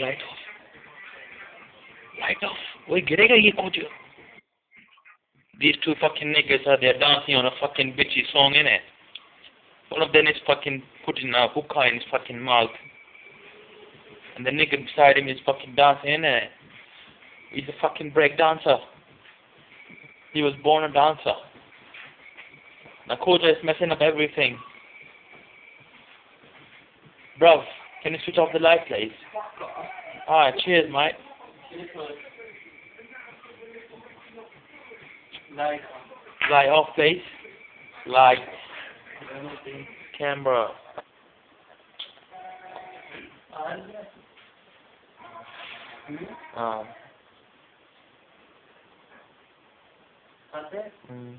Light off. Light off. Wait, गिरेगा ये कौन? These two fucking niggas are there dancing on a fucking bitchy song, innit? One of them is fucking putting a hookah in his fucking mouth. And the nigga beside him is fucking dancing, innit? He's a fucking break dancer. He was born a dancer. Nakoja is messing up everything. Bruv, can you switch off the light, please? Alright, cheers, mate. Light off, please. Light. Camera. Mm.